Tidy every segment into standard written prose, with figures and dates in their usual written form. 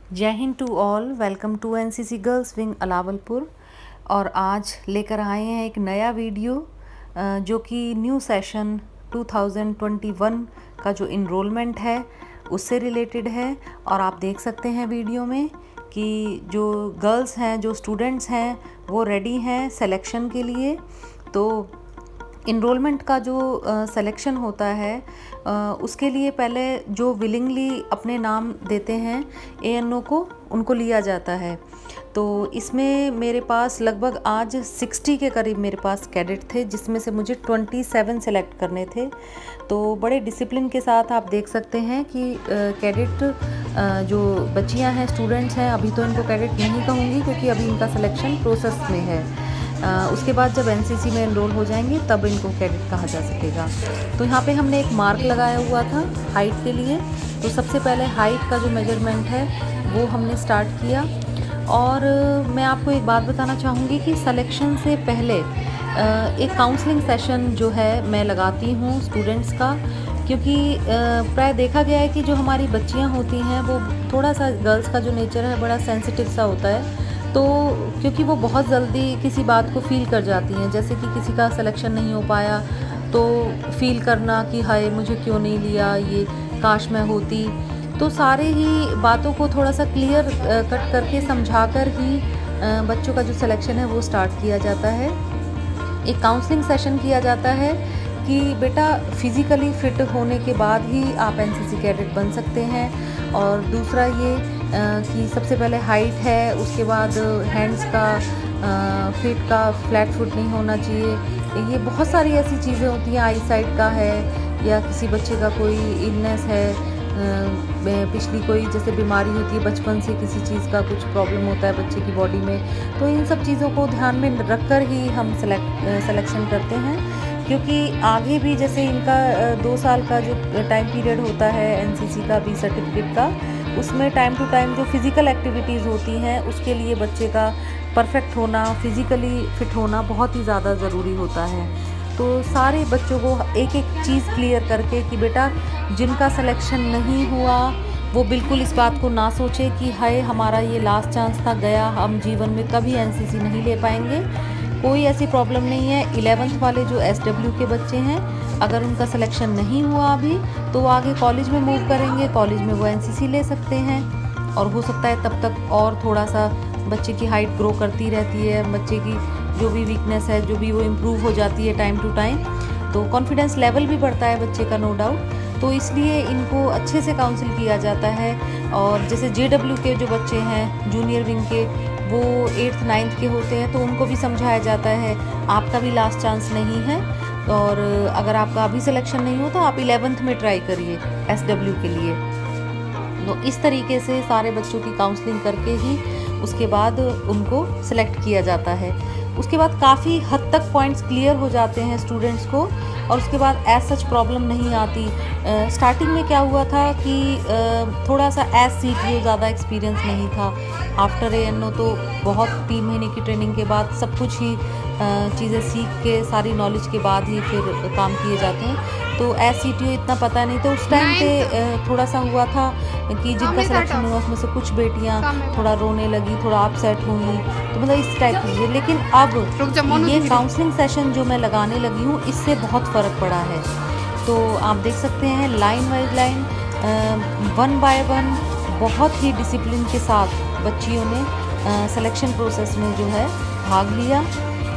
जय हिंद to all. Welcome to NCC girls wing Alawalpur. और आज लेकर आए हैं एक नया वीडियो जो कि न्यू सेशन 2021 का जो इनरोलमेंट है उससे रिलेटेड है। और आप देख सकते हैं वीडियो में कि जो गर्ल्स हैं, जो स्टूडेंट्स हैं, वो रेडी हैं सिलेक्शन के लिए। तो इनरोलमेंट का जो सिलेक्शन होता है उसके लिए पहले जो विलिंगली अपने नाम देते हैं एएनओ को, उनको लिया जाता है। तो इसमें मेरे पास लगभग आज 60 के करीब मेरे पास कैडेट थे, जिसमें से मुझे 27 सेलेक्ट करने थे। तो बड़े डिसिप्लिन के साथ आप देख सकते हैं कि कैडेट जो बच्चियां हैं, स्टूडेंट्स हैं, अभी तो इनको कैडेट नहीं कहूँगी क्योंकि अभी इनका सिलेक्शन प्रोसेस में है। उसके बाद जब एनसीसी में एनरोल हो जाएंगे तब इनको कैडेट कहा जा सकेगा। तो यहाँ पे हमने एक मार्क लगाया हुआ था हाइट के लिए। तो सबसे पहले हाइट का जो मेजरमेंट है वो हमने स्टार्ट किया। और मैं आपको एक बात बताना चाहूँगी कि सिलेक्शन से पहले एक काउंसलिंग सेशन जो है मैं लगाती हूँ स्टूडेंट्स का, क्योंकि प्राय देखा गया है कि जो हमारी बच्चियाँ होती हैं वो थोड़ा सा, गर्ल्स का जो नेचर है बड़ा सेंसिटिव सा होता है। तो क्योंकि वो बहुत जल्दी किसी बात को फील कर जाती हैं, जैसे कि किसी का सिलेक्शन नहीं हो पाया तो फील करना कि हाय मुझे क्यों नहीं लिया, ये काश मैं होती। तो सारे ही बातों को थोड़ा सा क्लियर कट करके समझा कर ही बच्चों का जो सिलेक्शन है वो स्टार्ट किया जाता है। एक काउंसलिंग सेशन किया जाता है कि बेटा फिज़िकली फिट होने के बाद ही आप एनसीसी कैडेट बन सकते हैं। और दूसरा ये कि सबसे पहले हाइट है, उसके बाद हैंड्स का फीट का फ्लैट फुट नहीं होना चाहिए। ये बहुत सारी ऐसी चीज़ें होती हैं, आई साइट का है या किसी बच्चे का कोई इलनेस है, पिछली कोई जैसे बीमारी होती है, बचपन से किसी चीज़ का कुछ प्रॉब्लम होता है बच्चे की बॉडी में। तो इन सब चीज़ों को ध्यान में रख कर ही हम सिलेक्शन करते हैं, क्योंकि आगे भी जैसे इनका 2 साल का जो टाइम पीरियड होता है एनसीसी का, बी सर्टिफिकेट का, उसमें टाइम टू टाइम जो फिज़िकल एक्टिविटीज़ होती हैं उसके लिए बच्चे का परफेक्ट होना, फिज़िकली फिट होना बहुत ही ज़्यादा ज़रूरी होता है। तो सारे बच्चों को एक एक चीज़ क्लियर करके कि बेटा जिनका सिलेक्शन नहीं हुआ वो बिल्कुल इस बात को ना सोचे कि हाय हमारा ये लास्ट चांस था, गया, हम जीवन में कभी एनसीसी नहीं ले पाएंगे। कोई ऐसी प्रॉब्लम नहीं है। 11th वाले जो एसडब्ल्यू के बच्चे हैं, अगर उनका सिलेक्शन नहीं हुआ अभी तो वो आगे कॉलेज में मूव करेंगे, कॉलेज में वो एनसीसी ले सकते हैं। और हो सकता है तब तक और थोड़ा सा बच्चे की हाइट ग्रो करती रहती है, बच्चे की जो भी वीकनेस है जो भी वो इम्प्रूव हो जाती है टाइम टू टाइम, तो कॉन्फिडेंस लेवल भी बढ़ता है बच्चे का, नो डाउट। तो इसलिए इनको अच्छे से काउंसिल किया जाता है। और जैसे जेडब्ल्यू के जो बच्चे हैं जूनियर विंग के, वो 8th 9th के होते हैं, तो उनको भी समझाया जाता है आपका भी लास्ट चांस नहीं है, और अगर आपका अभी सिलेक्शन नहीं हो तो आप 11th में ट्राई करिए एसडब्ल्यू के लिए। तो इस तरीके से सारे बच्चों की काउंसलिंग करके ही उसके बाद उनको सिलेक्ट किया जाता है। उसके बाद काफ़ी हद तक पॉइंट्स क्लियर हो जाते हैं स्टूडेंट्स को, और उसके बाद एज सच प्रॉब्लम नहीं आती। स्टार्टिंग में क्या हुआ था कि थोड़ा सा एज सीटीओ ज़्यादा एक्सपीरियंस नहीं था। आफ्टर एएनओ तो बहुत 3 महीने की ट्रेनिंग के बाद सब कुछ ही चीज़ें सीख के, सारी नॉलेज के बाद ही फिर काम किए जाते हैं। तो एज सीटीओ इतना पता नहीं था उस टाइम पे। थोड़ा सा हुआ था कि जिनका सिलेक्शन हुआ उसमें से कुछ बेटियां थोड़ा रोने लगी, थोड़ा अपसेट हुई, तो मतलब इस टाइप की चीज़ें। लेकिन अब ये काउंसलिंग सेशन जो मैं लगाने लगी हूँ इससे बहुत फ़र्क पड़ा है। तो आप देख सकते हैं लाइन बाय लाइन, 1 बाय 1 बहुत ही डिसिप्लिन के साथ बच्चियों ने सिलेक्शन प्रोसेस में जो है भाग लिया।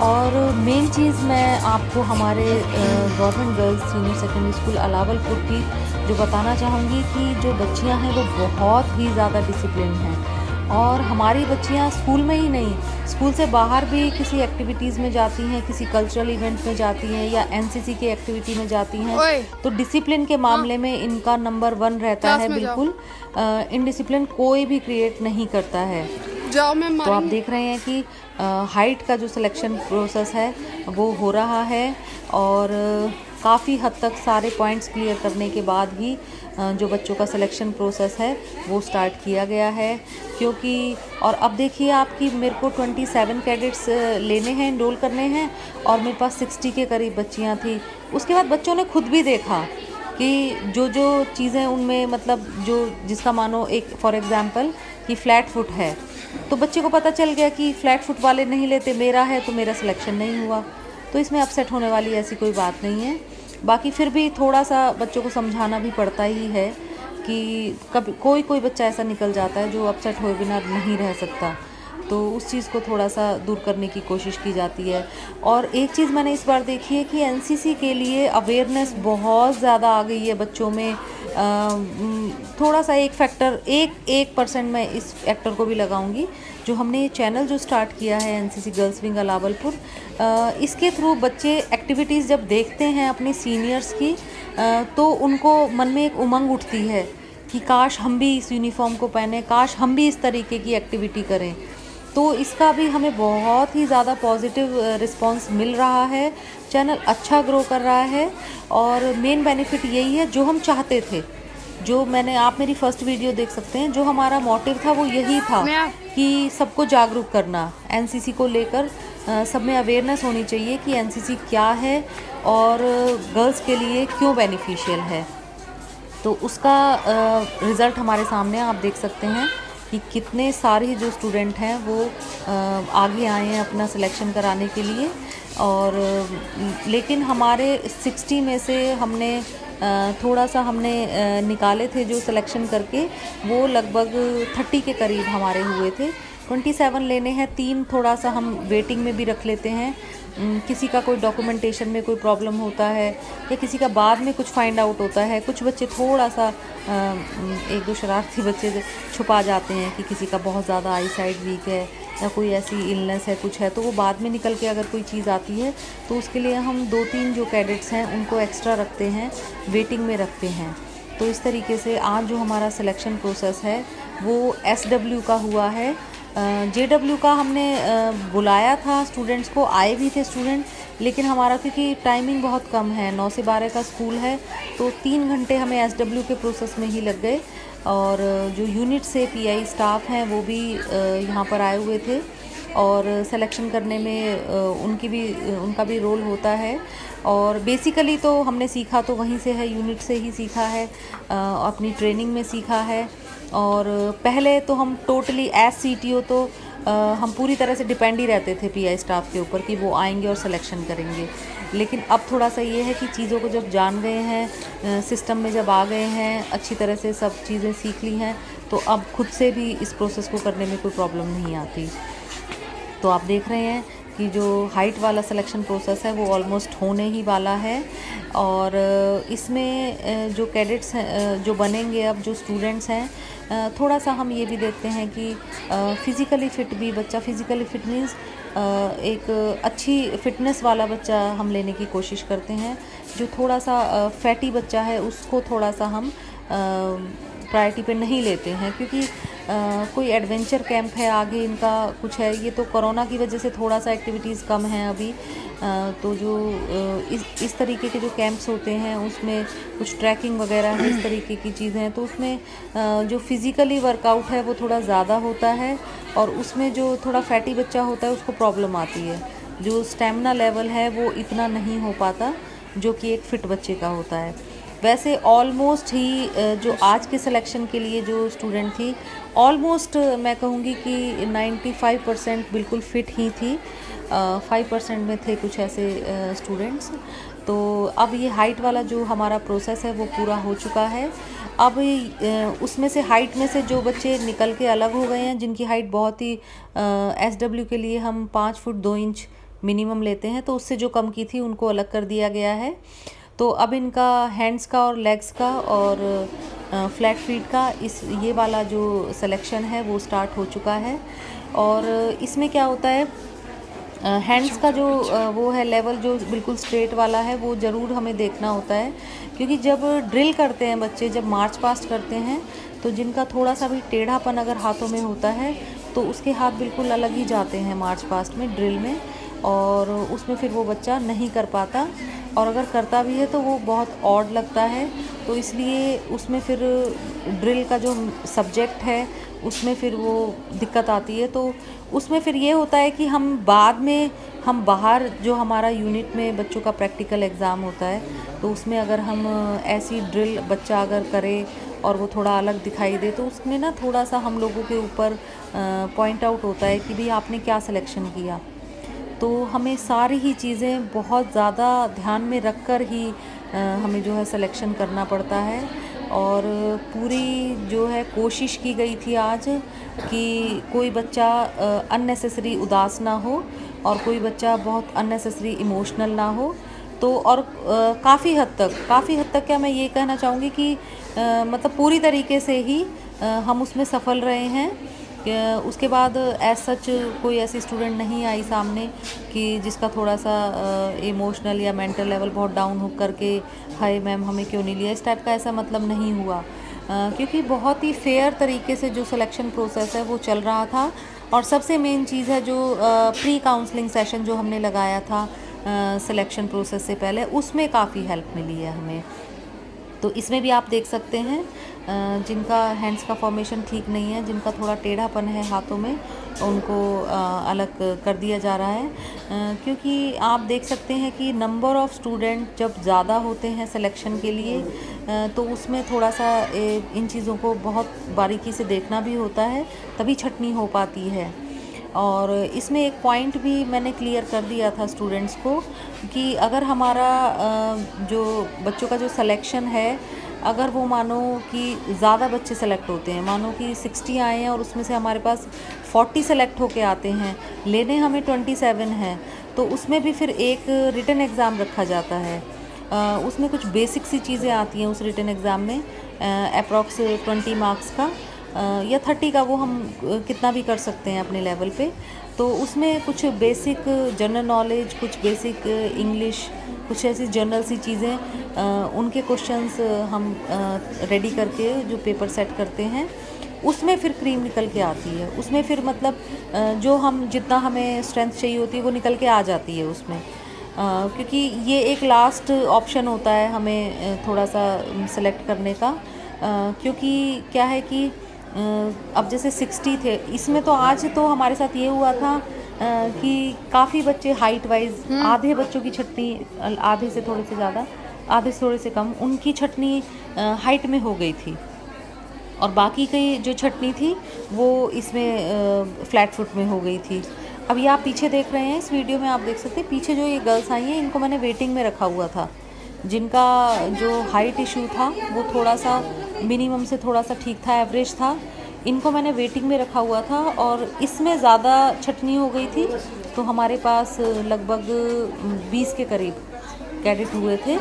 और मेन चीज़ मैं आपको हमारे government girls senior secondary school Alawalpur की जो बताना चाहूँगी कि जो बच्चियां हैं वो बहुत ही ज़्यादा डिसिप्लिन हैं। और हमारी बच्चियां स्कूल में ही नहीं, स्कूल से बाहर भी किसी एक्टिविटीज़ में जाती हैं, किसी कल्चरल इवेंट में जाती हैं या एनसीसी की एक्टिविटी में जाती हैं, तो डिसिप्लिन के मामले में इनका नंबर 1 रहता है। बिल्कुल इनडिसिप्लिन कोई भी क्रिएट नहीं करता है। तो आप देख रहे हैं कि हाइट का जो सिलेक्शन प्रोसेस है वो हो रहा है, और काफ़ी हद तक सारे पॉइंट्स क्लियर करने के बाद ही जो बच्चों का सिलेक्शन प्रोसेस है वो स्टार्ट किया गया है। क्योंकि और अब देखिए आपकी मेरे को 27 कैडेट्स लेने हैं, एनरोल करने हैं, और मेरे पास 60 के करीब बच्चियां थी। उसके बाद बच्चों ने खुद भी देखा कि जो जो चीज़ें उनमें मतलब जो जिसका मानो एक फॉर एग्ज़ाम्पल कि फ्लैट फुट है, तो बच्चे को पता चल गया कि फ्लैट फुट वाले नहीं लेते, मेरा है तो मेरा सिलेक्शन नहीं हुआ। तो इसमें अपसेट होने वाली ऐसी कोई बात नहीं है। बाकी फिर भी थोड़ा सा बच्चों को समझाना भी पड़ता ही है कि कभी कोई कोई बच्चा ऐसा निकल जाता है जो अपसेट हुए बिना नहीं रह सकता, तो उस चीज़ को थोड़ा सा दूर करने की कोशिश की जाती है। और एक चीज़ मैंने इस बार देखी है कि एनसीसी के लिए अवेयरनेस बहुत ज़्यादा आ गई है बच्चों में। थोड़ा सा एक फैक्टर 1% मैं इस फैक्टर को भी लगाऊंगी, जो हमने ये चैनल जो स्टार्ट किया है एनसीसी गर्ल्स विंग अलावलपुर, इसके थ्रू बच्चे एक्टिविटीज़ जब देखते हैं अपने सीनियर्स की, तो उनको मन में एक उमंग उठती है कि काश हम भी इस यूनिफॉर्म को पहने, काश हम भी इस तरीके की एक्टिविटी करें। तो इसका भी हमें बहुत ही ज़्यादा पॉजिटिव रिस्पांस मिल रहा है। चैनल अच्छा ग्रो कर रहा है और मेन बेनिफिट यही है जो हम चाहते थे। जो मैंने आप मेरी फर्स्ट वीडियो देख सकते हैं, जो हमारा मोटिव था वो यही था कि सबको जागरूक करना एनसीसी को लेकर। सब में अवेयरनेस होनी चाहिए कि एनसीसी क्या है और गर्ल्स के लिए क्यों बेनिफिशियल है। तो उसका रिज़ल्ट हमारे सामने आप देख सकते हैं कि कितने सारे जो स्टूडेंट हैं वो आगे आए हैं अपना सिलेक्शन कराने के लिए। और लेकिन हमारे 60 में से हमने थोड़ा सा हमने निकाले थे जो सिलेक्शन करके, वो लगभग 30 के करीब हमारे हुए थे। 27 लेने हैं, 3 थोड़ा सा हम वेटिंग में भी रख लेते हैं। किसी का कोई डॉक्यूमेंटेशन में कोई प्रॉब्लम होता है या किसी का बाद में कुछ फाइंड आउट होता है। कुछ बच्चे थोड़ा सा एक दो शरारती बच्चे छुपा जाते हैं कि किसी का बहुत ज़्यादा आई साइट वीक है या कोई ऐसी इलनेस है, कुछ है, तो वो बाद में निकल के अगर कोई चीज़ आती है तो उसके लिए हम 2-3 जो कैडेट्स हैं उनको एक्स्ट्रा रखते हैं, वेटिंग में रखते हैं। तो इस तरीके से आज जो हमारा सिलेक्शन प्रोसेस है वो SW का हुआ है। JW का हमने बुलाया था स्टूडेंट्स को, आए भी थे स्टूडेंट, लेकिन हमारा क्योंकि टाइमिंग बहुत कम है, 9 से 12 का स्कूल है, तो 3 घंटे हमें SW के प्रोसेस में ही लग गए। और जो यूनिट से PI स्टाफ हैं वो भी यहाँ पर आए हुए थे और सिलेक्शन करने में उनका भी रोल होता है। और बेसिकली तो हमने सीखा तो वहीं से है, यूनिट से ही सीखा है, अपनी ट्रेनिंग में सीखा है। और पहले तो हम टोटली एज CTO तो हम पूरी तरह से डिपेंड ही रहते थे PI स्टाफ के ऊपर कि वो आएंगे और सिलेक्शन करेंगे। लेकिन अब थोड़ा सा ये है कि चीज़ों को जब जान गए हैं, सिस्टम में जब आ गए हैं, अच्छी तरह से सब चीज़ें सीख ली हैं, तो अब खुद से भी इस प्रोसेस को करने में कोई प्रॉब्लम नहीं आती। तो आप देख रहे हैं कि जो हाइट वाला सिलेक्शन प्रोसेस है वो ऑलमोस्ट होने ही वाला है। और इसमें जो कैडेट्स हैं जो बनेंगे, अब जो स्टूडेंट्स हैं, थोड़ा सा हम ये भी देखते हैं कि फ़िज़िकली फ़िट भी बच्चा, फ़िज़िकली फ़िट मीन्स एक अच्छी फ़िटनेस वाला बच्चा हम लेने की कोशिश करते हैं। जो थोड़ा सा फैटी बच्चा है उसको थोड़ा सा हम प्रायोरिटी पे नहीं लेते हैं, क्योंकि कोई एडवेंचर कैंप है आगे इनका कुछ है। ये तो कोरोना की वजह से थोड़ा सा एक्टिविटीज़ कम हैं अभी, तो जो इस तरीके के जो कैंप्स होते हैं उसमें कुछ ट्रैकिंग वगैरह है, इस तरीके की चीज़ें हैं, तो उसमें जो फिज़िकली वर्कआउट है वो थोड़ा ज़्यादा होता है और उसमें जो थोड़ा फैटी बच्चा होता है उसको प्रॉब्लम आती है। जो स्टेमिना लेवल है वो इतना नहीं हो पाता जो कि एक फ़िट बच्चे का होता है। वैसे ऑलमोस्ट ही जो आज के सिलेक्शन के लिए जो स्टूडेंट थी, ऑलमोस्ट मैं कहूँगी कि 95% बिल्कुल फ़िट ही थी। 5% में थे कुछ ऐसे स्टूडेंट्स। तो अब ये हाइट वाला जो हमारा प्रोसेस है वो पूरा हो चुका है। अब उसमें से हाइट में से जो बच्चे निकल के अलग हो गए हैं, जिनकी हाइट बहुत ही SW के लिए हम 5 फुट 2 इंच मिनिमम लेते हैं, तो उससे जो कम की थी उनको अलग कर दिया गया है। तो अब इनका हैंड्स का और लेग्स का और फ्लैट फीट का ये वाला जो सिलेक्शन है वो स्टार्ट हो चुका है। और इसमें क्या होता है, हैंड्स का जो वो है लेवल जो बिल्कुल स्ट्रेट वाला है वो ज़रूर हमें देखना होता है, क्योंकि जब ड्रिल करते हैं बच्चे, जब मार्च पास्ट करते हैं, तो जिनका थोड़ा सा भी टेढ़ापन अगर हाथों में होता है तो उसके हाथ बिल्कुल अलग ही जाते हैं मार्च पास्ट में, ड्रिल में, और उसमें फिर वो बच्चा नहीं कर पाता। और अगर करता भी है तो वो बहुत ऑड लगता है। तो इसलिए उसमें फिर ड्रिल का जो सब्जेक्ट है उसमें फिर वो दिक्कत आती है। तो उसमें फिर ये होता है कि हम बाद में हम बाहर जो हमारा यूनिट में बच्चों का प्रैक्टिकल एग्ज़ाम होता है तो उसमें अगर हम ऐसी ड्रिल बच्चा अगर करे और वो थोड़ा अलग दिखाई दे तो उसमें ना थोड़ा सा हम लोगों के ऊपर पॉइंट आउट होता है कि भाई आपने क्या सिलेक्शन किया। तो हमें सारी ही चीज़ें बहुत ज़्यादा ध्यान में रख कर ही हमें जो है सिलेक्शन करना पड़ता है। और पूरी जो है कोशिश की गई थी आज कि कोई बच्चा अननेसेसरी उदास ना हो और कोई बच्चा बहुत अननेसेसरी इमोशनल ना हो। तो और काफ़ी हद तक क्या मैं ये कहना चाहूँगी कि मतलब पूरी तरीके से ही हम उसमें सफल रहे हैं। उसके बाद एज सच कोई ऐसी स्टूडेंट नहीं आई सामने कि जिसका थोड़ा सा इमोशनल या मेंटल लेवल बहुत डाउन हो करके हाय मैम हमें क्यों नहीं लिया, इस टाइप का ऐसा मतलब नहीं हुआ। क्योंकि बहुत ही फेयर तरीके से जो सिलेक्शन प्रोसेस है वो चल रहा था। और सबसे मेन चीज़ है जो प्री काउंसलिंग सेशन जो हमने लगाया था सिलेक्शन प्रोसेस से पहले, उसमें काफ़ी हेल्प मिली है हमें। तो इसमें भी आप देख सकते हैं जिनका हैंड्स का फॉर्मेशन ठीक नहीं है, जिनका थोड़ा टेढ़ापन है हाथों में, उनको अलग कर दिया जा रहा है। क्योंकि आप देख सकते हैं कि नंबर ऑफ़ स्टूडेंट जब ज़्यादा होते हैं सिलेक्शन के लिए तो उसमें थोड़ा सा इन चीज़ों को बहुत बारीकी से देखना भी होता है, तभी छँटनी हो पाती है। और इसमें एक पॉइंट भी मैंने क्लियर कर दिया था स्टूडेंट्स को कि अगर हमारा जो बच्चों का जो सिलेक्शन है, अगर वो मानो कि ज़्यादा बच्चे सेलेक्ट होते हैं, मानो कि 60 आए हैं और उसमें से हमारे पास 40 सेलेक्ट होके आते हैं, लेने हमें 27 हैं, तो उसमें भी फिर एक रिटन एग्ज़ाम रखा जाता है। उसमें कुछ बेसिक सी चीज़ें आती हैं उस रिटन एग्ज़ाम में, अप्रॉक्स 20 मार्क्स का या 30 का, वो हम कितना भी कर सकते हैं अपने लेवल पे। तो उसमें कुछ बेसिक जनरल नॉलेज, कुछ बेसिक इंग्लिश, कुछ ऐसी जनरल सी चीज़ें, उनके क्वेश्चंस हम रेडी करके जो पेपर सेट करते हैं उसमें फिर क्रीम निकल के आती है। उसमें फिर मतलब जो हम जितना हमें स्ट्रेंथ चाहिए होती है वो निकल के आ जाती है उसमें। क्योंकि ये एक लास्ट ऑप्शन होता है हमें थोड़ा सा सेलेक्ट करने का। क्योंकि क्या है कि अब जैसे 60 थे, इसमें तो आज तो हमारे साथ ये हुआ था कि काफ़ी बच्चे हाइट वाइज, आधे बच्चों की छटनी, आधे से थोड़े से ज़्यादा, आधे से थोड़े से कम, उनकी छटनी हाइट में हो गई थी और बाकी की जो छटनी थी वो इसमें फ्लैट फुट में हो गई थी। अब ये आप पीछे देख रहे हैं, इस वीडियो में आप देख सकते हैं पीछे जो ये गर्ल्स आई हैं इनको मैंने वेटिंग में रखा हुआ था। जिनका जो हाइट इशू था वो थोड़ा सा मिनिमम से थोड़ा सा ठीक था, एवरेज था, इनको मैंने वेटिंग में रखा हुआ था और इसमें ज़्यादा छटनी हो गई थी। तो हमारे पास लगभग 20 के करीब कैडेट हुए थे।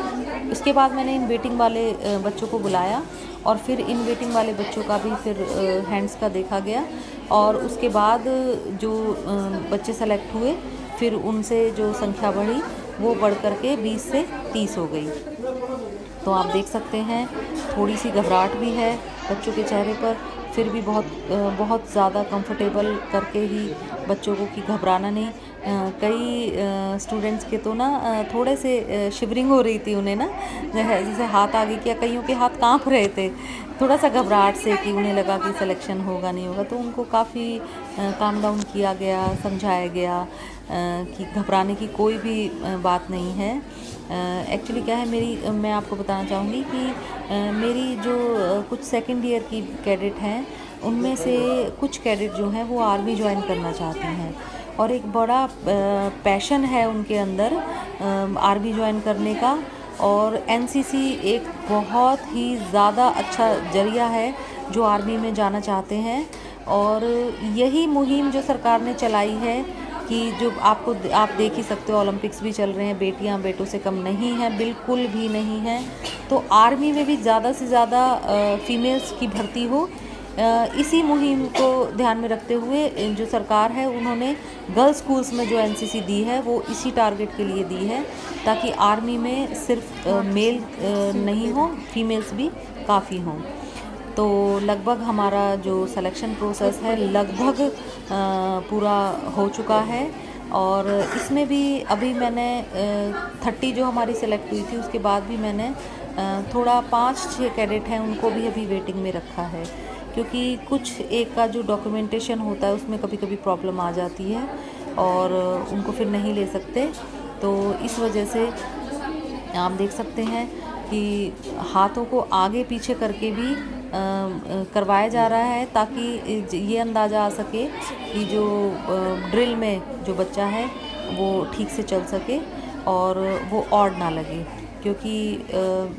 उसके बाद मैंने इन वेटिंग वाले बच्चों को बुलाया और फिर इन वेटिंग वाले बच्चों का भी फिर हैंड्स का देखा गया और उसके बाद जो बच्चे सेलेक्ट हुए फिर उनसे जो संख्या बढ़ी वो बढ़ कर के 20 से 30 हो गई। तो आप देख सकते हैं थोड़ी सी घबराहट भी है बच्चों के चेहरे पर, फिर भी बहुत ज़्यादा कंफर्टेबल करके ही बच्चों को कि घबराना नहीं। कई स्टूडेंट्स के तो ना थोड़े से शिवरिंग हो रही थी उन्हें ना, जैसे हाथ आगे किया, कईयों के हाथ कांप रहे थे थोड़ा सा घबराहट से कि उन्हें लगा कि सिलेक्शन होगा नहीं होगा। तो उनको काफ़ी काम डाउन किया गया, समझाया गया कि घबराने की कोई भी बात नहीं है। एक्चुअली क्या है, मैं आपको बताना चाहूँगी कि मेरी जो कुछ सेकंड ईयर की कैडेट हैं उनमें से कुछ कैडेट जो हैं वो आर्मी ज्वाइन करना चाहती हैं और एक बड़ा पैशन है उनके अंदर आर्मी ज्वाइन करने का। और एनसीसी एक बहुत ही ज़्यादा अच्छा जरिया है जो आर्मी में जाना चाहते हैं। और यही मुहिम जो सरकार ने चलाई है कि जो आप देख ही सकते हो, ओलंपिक्स भी चल रहे हैं, बेटियां बेटों से कम नहीं हैं, बिल्कुल भी नहीं हैं। तो आर्मी में भी ज़्यादा से ज़्यादा फीमेल्स की भर्ती हो, इसी मुहिम को ध्यान में रखते हुए जो सरकार है उन्होंने गर्ल्स स्कूल्स में जो एनसीसी दी है वो इसी टारगेट के लिए दी है ताकि आर्मी में सिर्फ मेल नहीं हो, फीमेल्स भी काफ़ी हों। तो लगभग हमारा जो सिलेक्शन प्रोसेस है लगभग पूरा हो चुका है और इसमें भी अभी मैंने 30 जो हमारी सेलेक्ट हुई थी उसके बाद भी मैंने थोड़ा 5-6 कैडेट हैं उनको भी अभी वेटिंग में रखा है, क्योंकि कुछ एक का जो डॉक्यूमेंटेशन होता है उसमें कभी कभी प्रॉब्लम आ जाती है और उनको फिर नहीं ले सकते। तो इस वजह से आप देख सकते हैं कि हाथों को आगे पीछे करके भी करवाया जा रहा है, ताकि ये अंदाज़ा आ सके कि जो ड्रिल में जो बच्चा है वो ठीक से चल सके और वो ऑड ना लगे, क्योंकि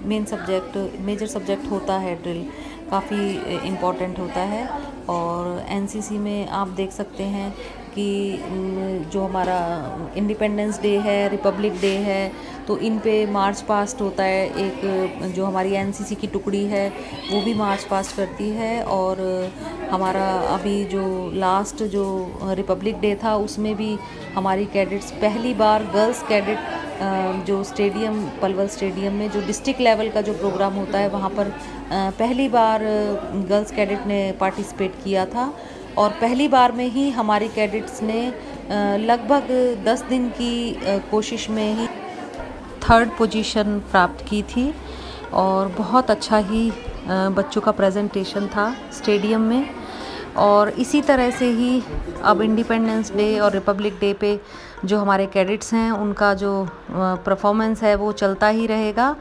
मेजर सब्जेक्ट होता है ड्रिल, काफ़ी इम्पॉर्टेंट होता है। और एनसीसी में आप देख सकते हैं कि जो हमारा इंडिपेंडेंस डे है, रिपब्लिक डे है, तो इन पे मार्च पास्ट होता है। एक जो हमारी एनसीसी की टुकड़ी है वो भी मार्च पास्ट करती है। और हमारा अभी जो लास्ट जो रिपब्लिक डे था उसमें भी हमारी कैडेट्स पहली बार गर्ल्स कैडेट जो स्टेडियम पलवल स्टेडियम में जो डिस्ट्रिक्ट लेवल का जो प्रोग्राम होता है वहाँ पर पहली बार गर्ल्स कैडेट ने पार्टिसिपेट किया था। और पहली बार में ही हमारी कैडेट्स ने लगभग 10 दिन की कोशिश में ही 3rd पोजीशन प्राप्त की थी। और बहुत अच्छा ही बच्चों का प्रेजेंटेशन था स्टेडियम में। और इसी तरह से ही अब इंडिपेंडेंस डे और रिपब्लिक डे पे जो हमारे कैडेट्स हैं उनका जो परफॉर्मेंस है वो चलता ही रहेगा।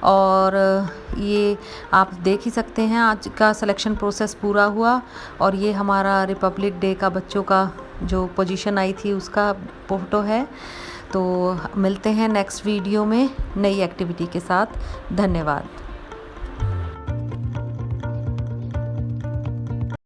और ये आप देख ही सकते हैं आज का सिलेक्शन प्रोसेस पूरा हुआ और ये हमारा रिपब्लिक डे का बच्चों का जो पोजीशन आई थी उसका फ़ोटो है। तो मिलते हैं नेक्स्ट वीडियो में नई एक्टिविटी के साथ। धन्यवाद।